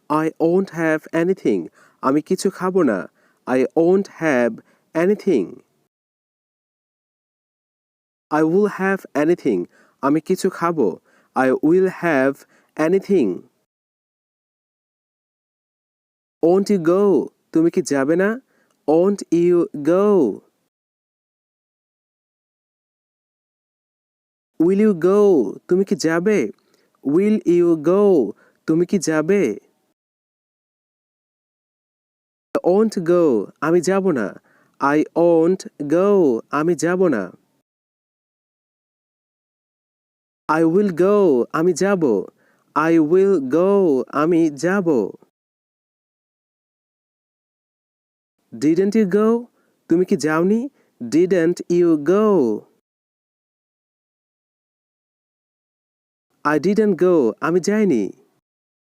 I won't have anything. আমি কিছু খাবো না। I won't have anything. I will have anything. আমি কিছু খাবো। I will have anything. Won't you go? তুমি কি যাবে না? Won't you go? Will you go? তুমি কি যাবে? Will you go? তুমি কি যাবে? I won't go. আমি যাব না। I won't go. আমি যাব না। I will go. আমি যাব। I will go. আমি যাব। Didn't you go? তুমি কি যাওনি? Didn't you go? I didn't go. আমি যাইনি।